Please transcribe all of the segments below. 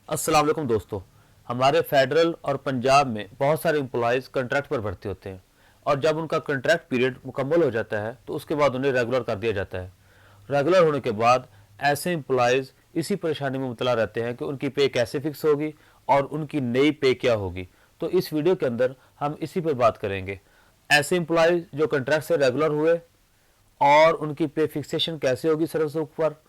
अस्सलाम वालेकुम दोस्तों। हमारे फेडरल और पंजाब में बहुत सारे एम्प्लॉयज़ कॉन्ट्रैक्ट पर भर्ती होते हैं और जब उनका कॉन्ट्रैक्ट पीरियड मुकम्मल हो जाता है तो उसके बाद उन्हें रेगुलर कर दिया जाता है। रेगुलर होने के बाद ऐसे एम्प्लॉयज़ इसी परेशानी में मुबतला रहते हैं कि उनकी पे कैसे फिक्स होगी और उनकी नई पे क्या होगी। तो इस वीडियो के अंदर हम इसी पर बात करेंगे। ऐसे एम्प्लॉयज़ जो कॉन्ट्रैक्ट से रेगुलर हुए और उनकी पे फिक्सेशन कैसे होगी सर्विस पर,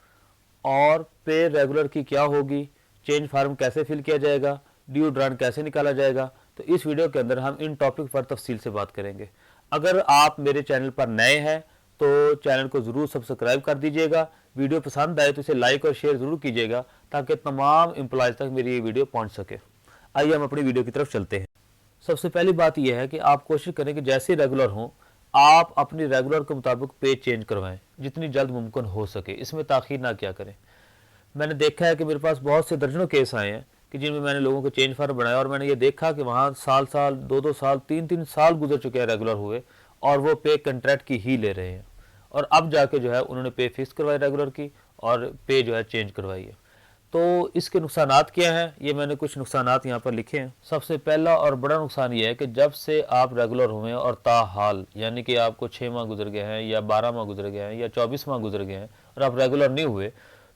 और पे रेगुलर की क्या होगी, चेंज फार्म कैसे फिल किया जाएगा, ड्यू ड्रान कैसे निकाला जाएगा। तो इस वीडियो के अंदर हम इन टॉपिक पर तफसील से बात करेंगे। अगर आप मेरे चैनल पर नए हैं तो चैनल को ज़रूर सब्सक्राइब कर दीजिएगा। वीडियो पसंद आए तो इसे लाइक और शेयर ज़रूर कीजिएगा ताकि तमाम एम्प्लॉयज़ तक मेरी ये वीडियो पहुंच सके। आइए हम अपनी वीडियो की तरफ चलते हैं। सबसे पहली बात यह है कि आप कोशिश करें कि जैसे रेगुलर हों आप अपनी रेगुलर के मुताबिक पे चेंज करवाएं जितनी जल्द मुमकिन हो सके, इसमें ताख़ीर ना किया करें। मैंने देखा है कि मेरे पास बहुत से दर्जनों केस आए हैं कि जिनमें मैंने लोगों को चेंज फार्म बनाया और मैंने ये देखा कि वहाँ साल साल, दो दो साल, तीन तीन साल गुजर चुके हैं रेगुलर हुए और वो पे कंट्रैक्ट की ही ले रहे हैं, और अब जाके जो है उन्होंने पे फिक्स करवाई रेगुलर की और पे जो है चेंज करवाई है। तो इसके नुकसानात क्या हैं, ये मैंने कुछ नुकसानात यहाँ पर लिखे हैं। सबसे पहला और बड़ा नुकसान ये है कि जब से आप रेगुलर हुए और ताहाल, यानी कि आपको 6 माह गुजर गए हैं या 12 माह गुजर गए हैं या 24 माह गुजर गए हैं और आप रेगुलर नहीं हुए,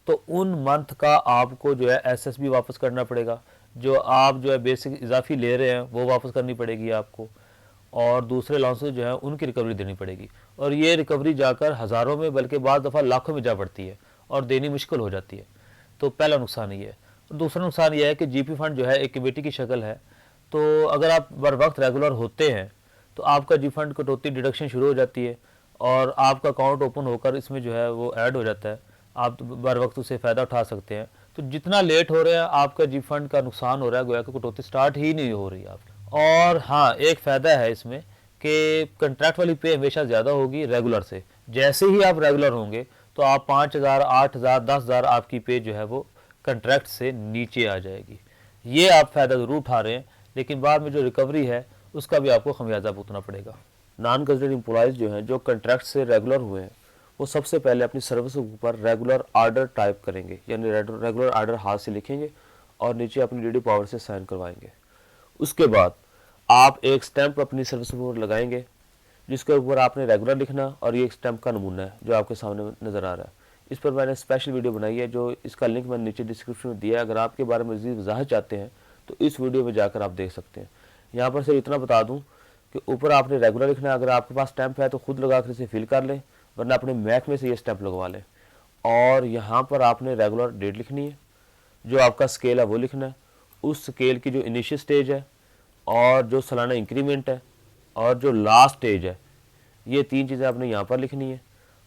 तो उन मंथ का आपको जो है एसएसबी वापस करना पड़ेगा। जो आप जो है बेसिक इजाफी ले रहे हैं वो वापस करनी पड़ेगी आपको, और दूसरे अलाउंसेस जो है उनकी रिकवरी देनी पड़ेगी, और ये रिकवरी जाकर हज़ारों में बल्कि बाद दफ़ा लाखों में जा पड़ती है और देनी मुश्किल हो जाती है। तो पहला नुकसान ये है। दूसरा नुकसान ये है कि जीपी फंड जो है एक कमेटी की शक्ल है, तो अगर आप बर वक्त रेगुलर होते हैं तो आपका जी फंड कटौती डिडक्शन शुरू हो जाती है और आपका अकाउंट ओपन होकर इसमें जो है वो ऐड हो जाता है। आप तो बर वक्त उससे फ़ायदा उठा सकते हैं। तो जितना लेट हो रहे हैं आपका जी फंड का नुकसान हो रहा है, गोया कि कटौती स्टार्ट ही नहीं हो रही आपकी। और हाँ, एक फ़ायदा है इसमें कि कंट्रैक्ट वाली पे हमेशा ज़्यादा होगी रेगुलर से। जैसे ही आप रेगुलर होंगे तो आप 5,000, 8,000, 10,000 आपकी पे जो है वो कंट्रैक्ट से नीचे आ जाएगी। ये आप फ़ायदा ज़रूर उठा रहे हैं, लेकिन बाद में जो रिकवरी है उसका भी आपको खमियाजा भुगतना पड़ेगा। नॉन गज़टेड एम्प्लॉयज़ जो हैं जो कंट्रैक्ट से रेगुलर हुए हैं वो सबसे पहले अपनी सर्विस के ऊपर रेगुलर आर्डर टाइप करेंगे, यानी रेगुलर आर्डर हाथ से लिखेंगे और नीचे अपनी डीडी पावर से साइन करवाएंगे। उसके बाद आप एक स्टैंप अपनी सर्विस पर लगाएंगे जिसके ऊपर आपने रेगुलर लिखना, और ये एक स्टैंप का नमूना है जो आपके सामने नज़र आ रहा है। इस पर मैंने स्पेशल वीडियो बनाई है, जो इसका लिंक मैंने नीचे डिस्क्रिप्शन में दिया है। अगर आपके बारे में मज़ीद वजाहत चाहते हैं तो इस वीडियो में जाकर आप देख सकते हैं। यहाँ पर से इतना बता दूँ कि ऊपर आपने रेगुलर लिखना है। अगर आपके पास स्टैंप है तो खुद लगा कर इसे फिल कर लें, वरना अपने मैक में से ये स्टैंप लगवा लें। और यहाँ पर आपने रेगुलर डेट लिखनी है, जो आपका स्केल है वो लिखना है, उस स्केल की जो इनिशियल स्टेज है और जो सालाना इंक्रीमेंट है और जो लास्ट स्टेज है, ये तीन चीज़ें आपने यहाँ पर लिखनी है।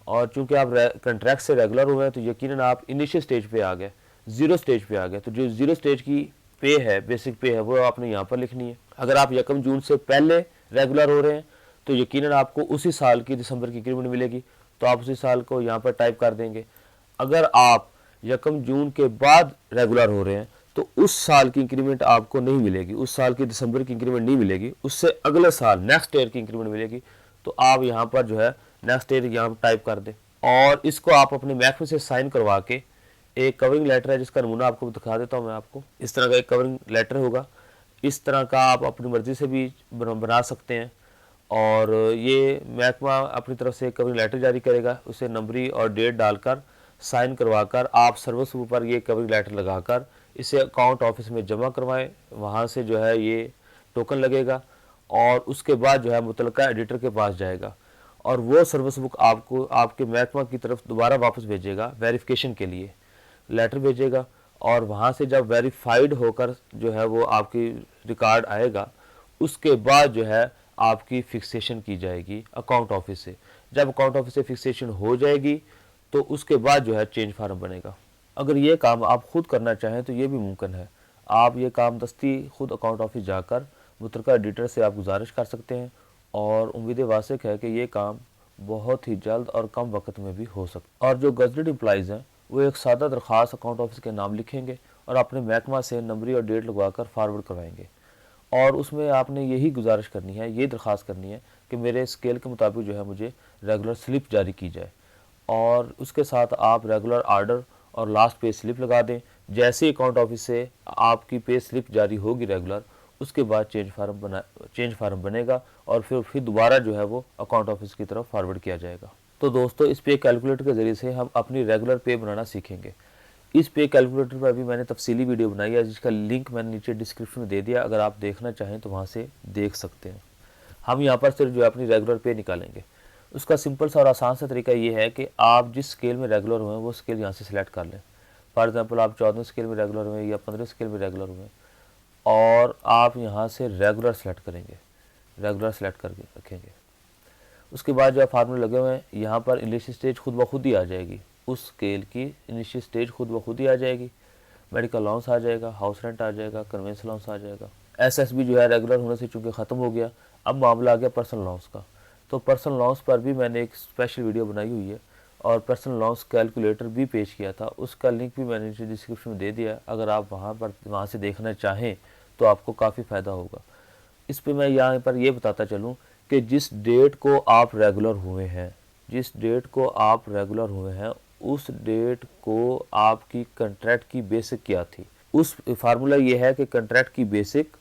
और चूंकि आप कंट्रैक्ट से रेगुलर हुए हैं तो यकीनन आप इनिशियल स्टेज पे आ गए, ज़ीरो स्टेज पे आ गए। तो जो ज़ीरो स्टेज की पे है, बेसिक पे है, वो आपने यहाँ पर लिखनी है। अगर आप 1 जून से पहले रेगुलर हो रहे हैं तो यकीनन आपको उसी साल की दिसंबर की इंक्रीमेंट मिलेगी, तो आप उसी साल को यहाँ पर टाइप कर देंगे। अगर आप 1 जून के बाद रेगुलर हो रहे हैं तो उस साल की इंक्रीमेंट आपको नहीं मिलेगी, उस साल की दिसंबर की इंक्रीमेंट नहीं मिलेगी, उससे अगले साल नेक्स्ट ईयर की इंक्रीमेंट मिलेगी। तो आप यहाँ पर जो है नेक्स्ट ईयर यहाँ टाइप कर दें, और इसको आप अपने मैक में से साइन करवा के, एक कवरिंग लेटर है जिसका नमूना आपको दिखा देता हूँ मैं आपको। इस तरह का एक कवरिंग लेटर होगा, इस तरह का आप अपनी मर्ज़ी से भी बना सकते हैं। और ये महकमा अपनी तरफ से कवरिंग लेटर जारी करेगा, उसे नंबरी और डेट डालकर साइन करवाकर आप सर्विस ऊपर ये कवरिंग लेटर लगाकर इसे अकाउंट ऑफिस में जमा करवाएं। वहाँ से जो है ये टोकन लगेगा और उसके बाद जो है मुतलका एडिटर के पास जाएगा और वो सर्विस बुक आपको आपके महकमा की तरफ दोबारा वापस भेजेगा वेरिफिकेशन के लिए, लेटर भेजेगा। और वहाँ से जब वेरीफाइड होकर जो है वो आपकी रिकॉर्ड आएगा, उसके बाद जो है आपकी फिक्सेशन की जाएगी अकाउंट ऑफिस से। जब अकाउंट ऑफिस से फिक्सेशन हो जाएगी तो उसके बाद जो है चेंज फार्म बनेगा। अगर ये काम आप खुद करना चाहें तो ये भी मुमकिन है। आप ये काम दस्ती खुद अकाउंट ऑफिस जाकर मुतलका एडिटर से आप गुजारिश कर सकते हैं, और उम्मीद वासिक है कि ये काम बहुत ही जल्द और कम वक्त में भी हो सकता है। और जो गज़टेड एम्प्लॉइज़ हैं वो एक सादा दरख्वास्त अकाउंट ऑफिस के नाम लिखेंगे और अपने महकमा से नंबरी और डेट लगवाकर फारवर्ड करवाएंगे, और उसमें आपने यही गुजारिश करनी है, ये दरख्वास्त करनी है कि मेरे स्केल के मुताबिक जो है मुझे रेगुलर स्लिप जारी की जाए, और उसके साथ आप रेगुलर आर्डर और लास्ट पे स्लिप लगा दें जैसे ही अकाउंट ऑफिस से आपकी पे स्लिप जारी होगी रेगुलर, उसके बाद चेंज फार्म बनेगा और फिर दोबारा जो है वो अकाउंट ऑफिस की तरफ फॉरवर्ड किया जाएगा। तो दोस्तों, इस पे कैलकुलेटर के ज़रिए से हम अपनी रेगुलर पे बनाना सीखेंगे। इस पे कैलकुलेटर पर अभी मैंने तफसीली वीडियो बनाई है, जिसका लिंक मैंने नीचे डिस्क्रिप्शन में दे दिया, अगर आप देखना चाहें तो वहाँ से देख सकते हैं। हम यहाँ पर सिर्फ जो है अपनी रेगुलर पे निकालेंगे। उसका सिंपल सा और आसान सा तरीका ये है कि आप जिस स्केल में रेगुलर हुए वो स्केल यहाँ से सिलेक्ट कर लें। फॉर एग्जांपल आप 14 स्केल में रेगुलर हुए या 15 स्केल में रेगुलर हुए और आप यहाँ से रेगुलर सेलेक्ट करेंगे, रेगुलर सेलेक्ट करके रखेंगे। उसके बाद जो फार्मूले लगे हुए हैं, यहाँ पर इनिशियल स्टेज खुद ब खुद ही आ जाएगी, उस स्केल की इनिशियल स्टेज खुद ब खुद ही आ जाएगी। मेडिकल अलाउंस आ जाएगा, हाउस रेंट आ जाएगा, कन्वेंस अलाउंस आ जाएगा। एसएसबी जो है रेगुलर होने से चूँकि ख़त्म हो गया, अब मामला आ गया पर्सनल अलाउंस का। तो पर्सनल अलाउंस पर भी मैंने एक स्पेशल वीडियो बनाई हुई है और पर्सनल अलाउंस कैलकुलेटर भी पेश किया था, उसका लिंक भी मैंने नीचे डिस्क्रिप्शन में दे दिया। अगर आप वहाँ से देखना चाहें तो आपको काफ़ी फ़ायदा होगा। इस पे मैं यहाँ पर ये बताता चलूँ कि जिस डेट को आप रेगुलर हुए हैं, जिस डेट को आप रेगुलर हुए हैं, उस डेट को आपकी कंट्रैक्ट की बेसिक क्या थी। उस फार्मूला ये है कि कंट्रैक्ट की बेसिक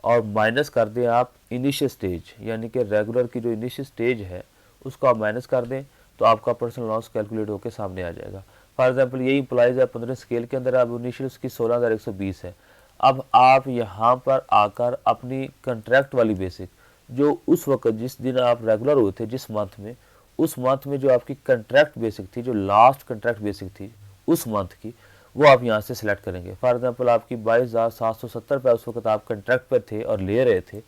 और माइनस कर दें आप इनिशियल स्टेज, यानी कि रेगुलर की जो इनिशियल स्टेज है उसको आप माइनस कर दें तो आपका पर्सनल लॉस कैलकुलेट होकर सामने आ जाएगा। फॉर एग्जांपल यही इम्प्लॉइज़ है 15 स्केल के अंदर, अब इनिशियल उसकी 16,120 है। अब आप यहाँ पर आकर अपनी कंट्रैक्ट वाली बेसिक जो उस वक्त जिस दिन आप रेगुलर हुए थे, जिस मंथ में, उस मंथ में जो आपकी कंट्रैक्ट बेसिक थी, जो लास्ट कंट्रैक्ट बेसिक थी उस मंथ की, वो आप यहाँ से सिलेक्ट करेंगे। फॉर एग्जांपल आपकी 22,770 रुपये उस वक्त आप कंट्रैक्ट पर थे और ले रहे थे,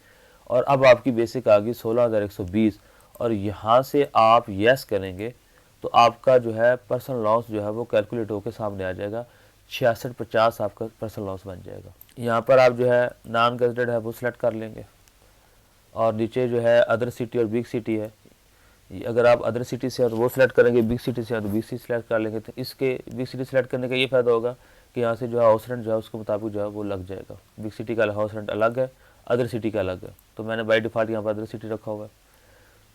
और अब आपकी बेसिक आ गई 16,120 और यहाँ से आप यस करेंगे तो आपका जो है पर्सनल लॉस जो है वो कैलकुलेट होकर सामने आ जाएगा। 6650 आपका पर्सनल लॉस बन जाएगा। यहाँ पर आप जो है नॉन गजेटेड है वो सिलेक्ट कर लेंगे और नीचे जो है अदर सिटी और बिग सिटी है, अगर आप अदर सिटी से हैं तो वो सिलेक्ट करेंगे, बिग सिटी से हैं तो बिग सिटी सिलेक्ट कर लेंगे। तो इसके बिग सिटी सिलेक्ट करने का ये फ़ायदा होगा कि यहाँ से जो है हाउस रेंट जो है उसके मुताबिक जो है वो लग जाएगा। बिग सिटी का हाउस रेंट अलग है, अदर सिटी का अलग है, तो मैंने बाई डिफ़ॉल्ट यहाँ पर अदर सिटी रखा हुआ है।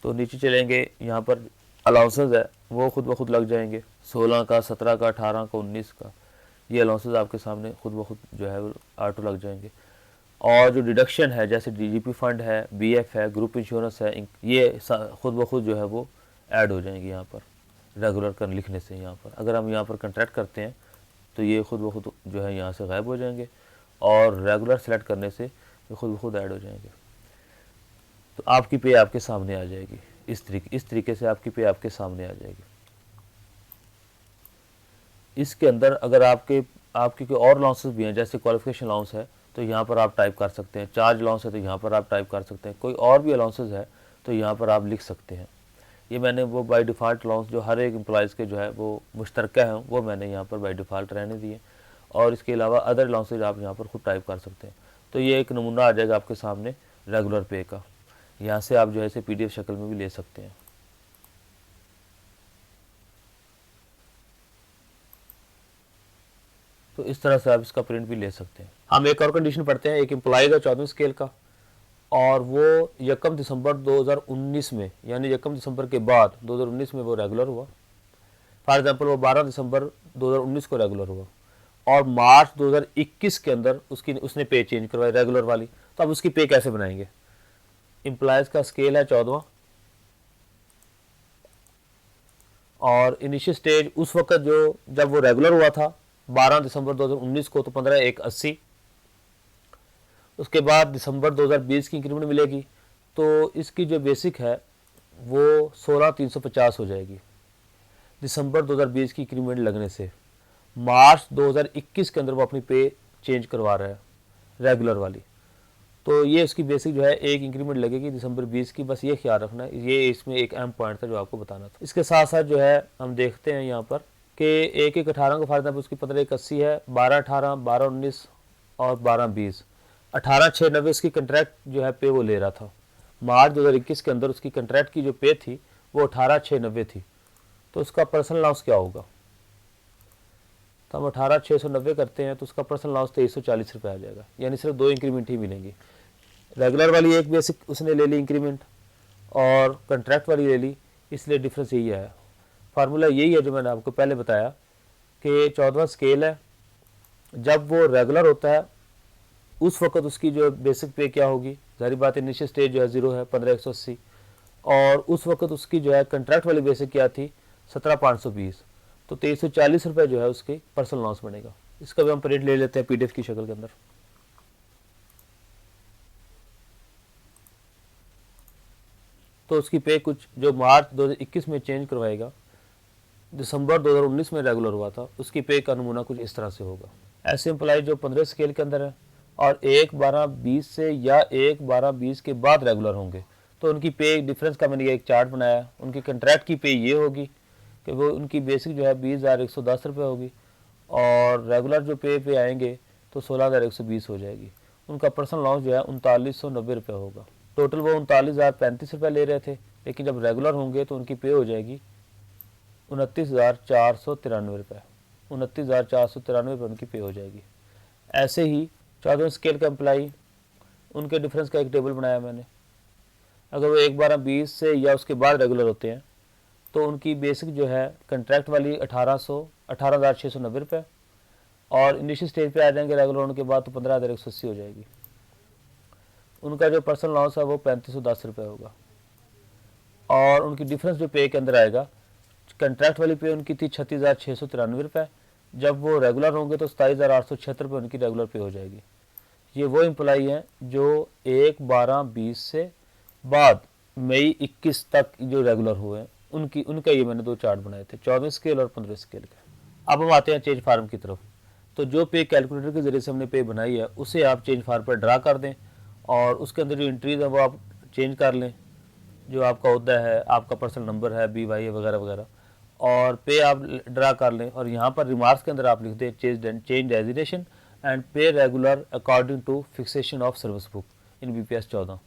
तो नीचे चलेंगे, यहाँ पर अलाउंसेज है वो खुद ब खुद लग जाएंगे, 16 का, 17 का, 18 का, 19 का, ये अलाउंसेज आपके सामने खुद ब खुद जो है ऑटो लग जाएंगे। और जो डिडक्शन है जैसे डीजीपी फंड है, बीएफ है, ग्रुप इंश्योरेंस है, ये खुद ब खुद जो है वो ऐड हो जाएंगे यहाँ पर रेगुलर कर लिखने से। यहाँ पर अगर हम यहाँ पर कंट्रैक्ट करते हैं तो ये खुद ब खुद जो है यहाँ से गायब हो जाएंगे और रेगुलर सेलेक्ट करने से ये खुद ब खुद ऐड हो जाएंगे। तो आपकी पे आपके सामने आ जाएगी, इस तरीके से आपकी पे आपके सामने आ जाएगी। इसके अंदर अगर आपके कोई और अलाउंसेस भी हैं, जैसे क्वालिफिकेशन अलाउंस है तो यहाँ पर आप टाइप कर सकते हैं, चार्ज अलाउंस है तो यहाँ पर आप टाइप कर सकते हैं, कोई और भी अलाउंसेस है तो यहाँ पर आप लिख सकते हैं। ये मैंने वो बाय डिफ़ॉल्ट अलाउंस जो हर एक एम्प्लॉइज़ के जो है वो मुश्तरका हैं वो मैंने यहाँ पर बाय डिफ़ॉल्ट रहने दिए, और इसके अलावा अदर अलाउंसेज आप यहाँ पर खुद टाइप कर सकते हैं। तो ये एक नमूना आ जाएगा आपके सामने रेगुलर पे का, यहाँ से आप जो है इसे PDF शक्ल में भी ले सकते हैं। तो इस तरह से आप इसका प्रिंट भी ले सकते हैं। हम एक और कंडीशन पढ़ते हैं, एक एम्प्लॉय का 14 स्केल का, और वो 1 दिसंबर 2019 में, यानी 1 दिसंबर के बाद 2019 में वो रेगुलर हुआ। फॉर एग्जांपल वो 12 दिसंबर 2019 को रेगुलर हुआ और मार्च 2021 के अंदर उसने पे चेंज करवाई रेगुलर वाली। तो अब उसकी पे कैसे बनाएंगे? एम्प्लॉयज़ का स्केल है 14 और इनिशियल स्टेज उस वक्त जब वो रेगुलर हुआ था 12 दिसंबर 2019 को, तो 15,180। उसके बाद दिसंबर 2020 की इंक्रीमेंट मिलेगी तो इसकी जो बेसिक है वो 16,350 हो जाएगी दिसंबर 2020 की इंक्रीमेंट लगने से। मार्च 2021 के अंदर वो अपनी पे चेंज करवा रहा है रेगुलर वाली, तो ये इसकी बेसिक जो है एक इंक्रीमेंट लगेगी दिसंबर 20 की। बस ये ख्याल रखना है, ये इसमें एक अहम पॉइंट था जो आपको बताना था। इसके साथ साथ जो है हम देखते हैं यहाँ पर कि 1/1/18 का फ़ायदा उसकी 15,180 है, 12/18, 12/19 और 12/20। 18,690 इसकी कंट्रैक्ट जो है पे वो ले रहा था। मार्च 2021 के अंदर उसकी कंट्रैक्ट की जो पे थी वो 18,690 थी, तो उसका पर्सनल लॉस क्या होगा? तो हम 18,690 करते हैं तो उसका पर्सनल लॉस 2340 रुपये आ जाएगा, यानी सिर्फ 2 इंक्रीमेंट ही मिलेंगी। रेगुलर वाली एक बेसिक उसने ले ली इंक्रीमेंट और कंट्रैक्ट वाली ले ली, इसलिए डिफरेंस यही है। फार्मूला यही है जो मैंने आपको पहले बताया कि 14वां स्केल है जब वो रेगुलर होता है उस वक्त उसकी जो बेसिक पे क्या होगी, जारी बात है इनिशियल स्टेज जो है 0 है 15,180, और उस वक्त उसकी जो है कंट्रैक्ट वाली बेसिक क्या थी 17,520, तो 2340 रुपये जो है उसकी पर्सनल लॉस बनेगा। इसका भी हम प्रिंट ले लेते हैं पीडीएफ की शक्ल के अंदर। तो उसकी पे कुछ जो मार्च 2021 में चेंज करवाएगा, दिसंबर 2019 में रेगुलर हुआ था, उसकी पे का नमूना कुछ इस तरह से होगा। ऐसे एम्प्लॉय जो 15 स्केल के अंदर है और 1/12/20 से या 1/12/20 के बाद रेगुलर होंगे, तो उनकी पे डिफरेंस का मैंने एक चार्ट बनाया। उनकी कंट्रैक्ट की पे ये होगी कि वो उनकी बेसिक जो है 20,110 रुपये होगी, और रेगुलर जो पे आएंगे तो 16,120 हो जाएगी। उनका पर्सनल लॉस जो है 3990 रुपये होगा। टोटल वो 39,035 रुपये ले रहे थे, लेकिन जब रेगुलर होंगे तो उनकी पे हो जाएगी 29,493 रुपये। 29,493 रुपये उनकी पे हो जाएगी। ऐसे ही 14 स्केल का एम्प्लाई, उनके डिफरेंस का एक टेबल बनाया मैंने। अगर वो 1/12/20 से या उसके बाद रेगुलर होते हैं तो उनकी बेसिक जो है कंट्रैक्ट वाली 18,690 रुपये, और इनिशियल स्टेज पे आ जाएंगे रेगुलर होने के बाद तो 15,180 हो जाएगी। उनका जो पर्सनल लॉस है वो 3,510 रुपये होगा, और उनकी डिफरेंस जो पे के अंदर आएगा, कंट्रैक्ट वाली पे उनकी थी 36,693 रुपये, जब वो रेगुलर होंगे तो 27,876 रुपये उनकी रेगुलर पे हो जाएगी। ये वो एम्प्लॉई हैं जो 1/12/20 से बाद मई 21 तक जो रेगुलर हुए हैं, उनका ये मैंने दो चार्ट बनाए थे, 14 स्केल और 15 स्केल के। अब हम आते हैं चेंज फार्म की तरफ। तो जो पे कैलकुलेटर के ज़रिए से हमने पे बनाई है उसे आप चेंज फार्म पर ड्रा कर दें, और उसके अंदर जो एंट्रीज है वो आप चेंज कर लें, जो आपका ओहदा है, आपका पर्सनल नंबर है, BY है वगैरह वगैरह, और पे आप ड्रा कर लें। और यहाँ पर रिमार्क्स के अंदर आप लिख दें चेंज डेजिग्नेशन एंड पे regular according two fixation of service book in BPS 14।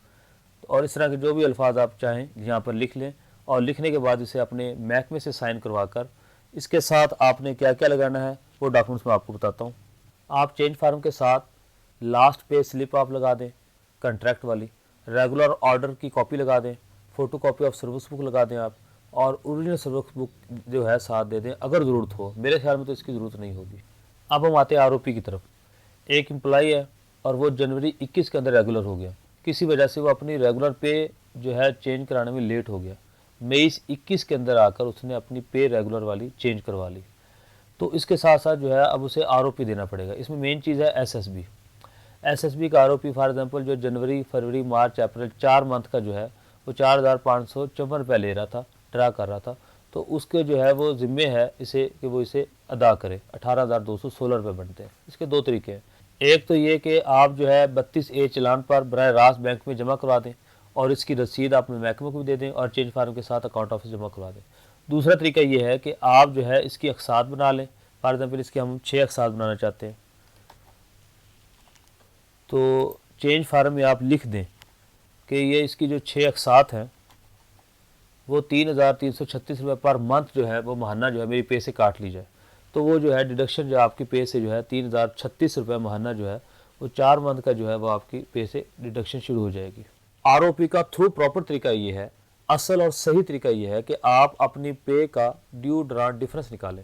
और इस तरह के जो भी अल्फाज आप चाहें यहाँ पर लिख लें, और लिखने के बाद इसे अपने महकमे से साइन करवा कर, इसके साथ आपने क्या क्या लगाना है वो डॉक्यूमेंट्स मैं आपको बताता हूँ। आप चेंज फार्म के साथ लास्ट पे स्लिप आप लगा दें कंट्रैक्ट वाली, रेगुलर ऑर्डर की कॉपी लगा दें, photo copy of service book लगा दें आप, और ओरिजिनल सर्विस बुक जो है साथ दे दें अगर ज़रूरत हो। मेरे ख्याल में तो इसकी ज़रूरत नहीं होगी। अब हम आते हैं आरोपी की तरफ। एक एम्प्लॉई है और वो जनवरी 21 के अंदर रेगुलर हो गया, किसी वजह से वो अपनी रेगुलर पे जो है चेंज कराने में लेट हो गया। मई 21 के अंदर आकर उसने अपनी पे रेगुलर वाली चेंज करवा ली, तो इसके साथ साथ जो है अब उसे आरओपी देना पड़ेगा। इसमें मेन चीज़ है एसएसबी का आरओपी। फॉर एग्जांपल जो जनवरी, फरवरी, मार्च, अप्रैल 4 मंथ का जो है वो 4,554 रुपये ले रहा था, ड्रा कर रहा था, तो उसके जो है वो ज़िम्मे है इसे कि वो इसे अदा करे। 18,216 रुपये बनते हैं। इसके दो तरीके हैं। एक तो ये कि आप जो है 32A चलान पर बराह रास्त बैंक में जमा करवा दें, और इसकी रसीद आप महकमे को भी दे दें, और चेंज फार्म के साथ अकाउंट ऑफिस जमा करवा दें। दूसरा तरीका ये है कि आप जो है इसकी अकसात बना लें। फॉर एग्जाम्पल इसके हम 6 अकसात बनाना चाहते हैं, तो चेंज फार्म में आप लिख दें कि ये इसकी जो 6 अकसात हैं वो 3,336 रुपये पर मंथ जो है वो महाना जो है मेरी पे से काट ली जाए, तो वो जो है डिडक्शन जो आपकी पे से जो है 3,036 रुपये महाना जो है वो 4 मंथ का जो है वो आपकी पे से डिडक्शन शुरू हो जाएगी। आरओपी का थ्रू प्रॉपर तरीका ये है, असल और सही तरीका ये है कि आप अपनी पे का ड्यू ड्रांट डिफरेंस निकालें,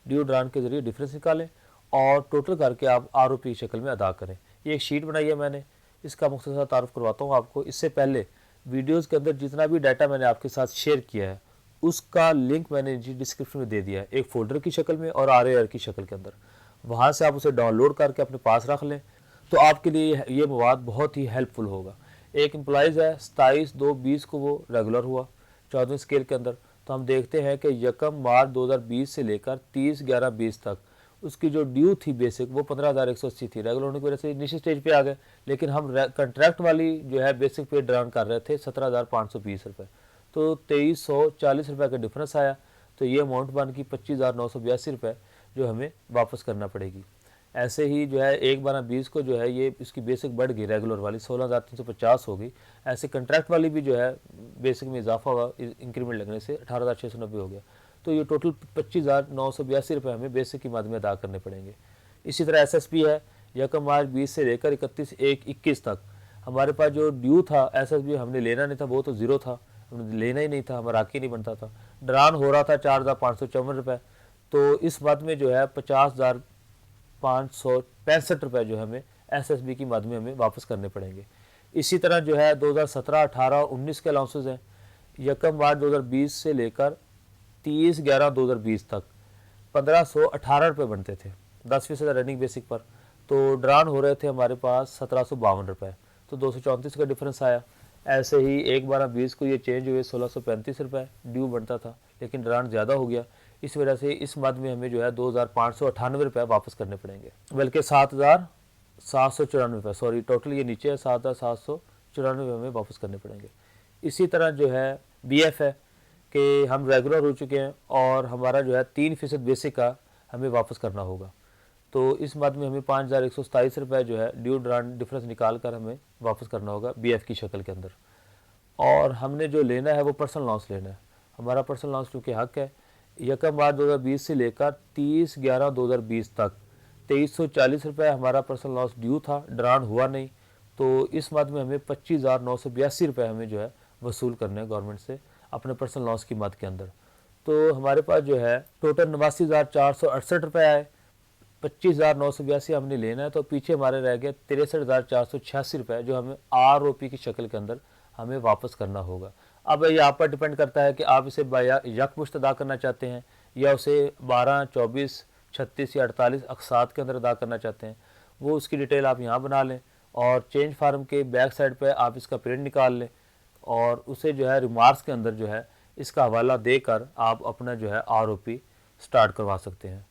ड्यू ड्रांट के ज़रिए डिफरेंस निकालें और टोटल करके आप आरओपी की शक्ल में अदा करें। ये एक शीट बनाई है मैंने, इसका मुख्तसर तारुफ करवाता हूँ आपको। इससे पहले वीडियोस के अंदर जितना भी डाटा मैंने आपके साथ शेयर किया है उसका लिंक मैंने जी डिस्क्रिप्शन में दे दिया है, एक फ़ोल्डर की शक्ल में और RAR की शक्ल के अंदर। वहाँ से आप उसे डाउनलोड करके अपने पास रख लें, तो आपके लिए ये मवाद बहुत ही हेल्पफुल होगा। एक एम्प्लॉइज़ है 27/2/20 को वो रेगुलर हुआ 14 स्केल के अंदर, तो हम देखते हैं कि 1 मार्च 2020 से लेकर 30/11/20 तक उसकी जो ड्यू थी बेसिक वो 15,180 थी। रेगुलर होने की वजह से निश्चित स्टेज पे आ गए, लेकिन हम कंट्रैक्ट वाली जो है बेसिक पे ड्रान कर रहे थे 17,520 रुपये, तो 2,340 रुपये का डिफरेंस आया। तो ये अमाउंट बन की 25,982 रुपये जो हमें वापस करना पड़ेगी। ऐसे ही जो है 1/12/20 को जो है ये इसकी बेसिक बढ़ गई, रेगुलर वाली 16,350 हो गई। ऐसे कंट्रैक्ट वाली भी जो है बेसिक में इजाफा हुआ इंक्रीमेंट लगने से 18,690 हो गया। तो ये टोटल 25,982 रुपये हमें बेसिक की मद में अदा करने पड़ेंगे। इसी तरह SSB है 1 मार्च 20 से लेकर 31/1/21 तक हमारे पास जो ड्यू था SSB हमने लेना नहीं था, वो तो ज़ीरो था, हमने लेना ही नहीं था, हमारा हक ही नहीं बनता था। ड्रान हो रहा था 4,554 रुपये, तो इस मद में जो है 50,000 565 रुपये जो हमें SSB की मद में हमें वापस करने पड़ेंगे। इसी तरह जो है 2017, 18, 19 के अलाउंसेज हैं। 1 मार्च 2020 से लेकर 30/11/2020 तक 1518 रुपये बनते थे 10% रनिंग बेसिक पर, तो ड्रान हो रहे थे हमारे पास 1752 रुपये, तो 234 का डिफरेंस आया। ऐसे ही 1/12/20 को ये चेंज हुए 1635 रुपये ड्यू बनता था, लेकिन ड्रान ज़्यादा हो गया, इस वजह से इस मद में हमें जो है 2598 रुपये वापस करने पड़ेंगे, बल्कि 7794 रुपये, सॉरी टोटल ये नीचे है, 7794 हमें वापस करने पड़ेंगे। इसी तरह जो है BF है कि हम रेगुलर हो चुके हैं और हमारा जो है 3% बेसिक का हमें वापस करना होगा, तो इस मद में हमें 5127 रुपये जो है ड्यू ड्रान डिफरेंस निकाल कर हमें वापस करना होगा BF की शक्ल के अंदर। और हमने जो लेना है वो पर्सनल लॉस लेना है। हमारा पर्सनल लॉस चूँकि हक है, 1 मार्च 2020 से लेकर 30/11/2020 तक 2340 रुपये हमारा पर्सनल लॉस ड्यू था, ड्रान हुआ नहीं, तो इस मद में हमें 25,982 रुपये हमें जो है वसूल करने हैं गवर्नमेंट से अपने पर्सनल लॉस की मद के अंदर। तो हमारे पास जो है टोटल 89,468 रुपये आए, 25,982 हमने लेना है, तो पीछे हमारे रह गए 63,486 रुपये जो हमें ROP की शक्ल के अंदर हमें वापस करना होगा। अब ये आप पर डिपेंड करता है कि आप इसे यकमुश्त अदा करना चाहते हैं या उसे 12, 24, 36 या 48 अक़सात के अंदर अदा करना चाहते हैं। वो उसकी डिटेल आप यहाँ बना लें और चेंज फार्म के बैक साइड पे आप इसका प्रिंट निकाल लें और उसे जो है रिमार्क्स के अंदर जो है इसका हवाला देकर आप अपना जो है ROP स्टार्ट करवा सकते हैं।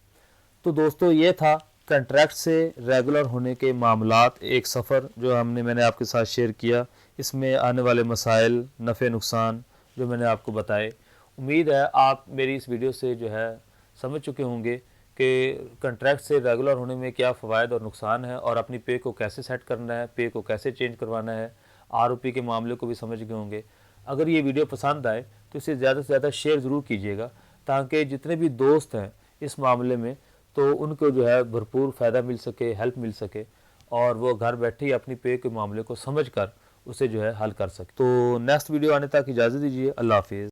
तो दोस्तों ये था कंट्रैक्ट से रेगुलर होने के मामलात एक सफ़र जो मैंने आपके साथ शेयर किया। इसमें आने वाले मसाइल, नफ़े नुकसान जो मैंने आपको बताए। उम्मीद है आप मेरी इस वीडियो से जो है समझ चुके होंगे कि कंट्रैक्ट से रेगुलर होने में क्या फ़वाइद और नुकसान है और अपनी पे को कैसे सेट करना है, पे को कैसे चेंज करवाना है, ROP के मामले को भी समझ गए होंगे। अगर ये वीडियो पसंद आए तो इसे ज़्यादा से ज़्यादा शेयर ज़रूर कीजिएगा ताकि जितने भी दोस्त हैं इस मामले में तो उनको जो है भरपूर फ़ायदा मिल सके, हेल्प मिल सके और वो घर बैठे ही अपनी पे के मामले को समझ कर उसे जो है हल कर सके। तो नेक्स्ट वीडियो आने तक इजाज़त दीजिए। अल्लाह हाफ़िज़।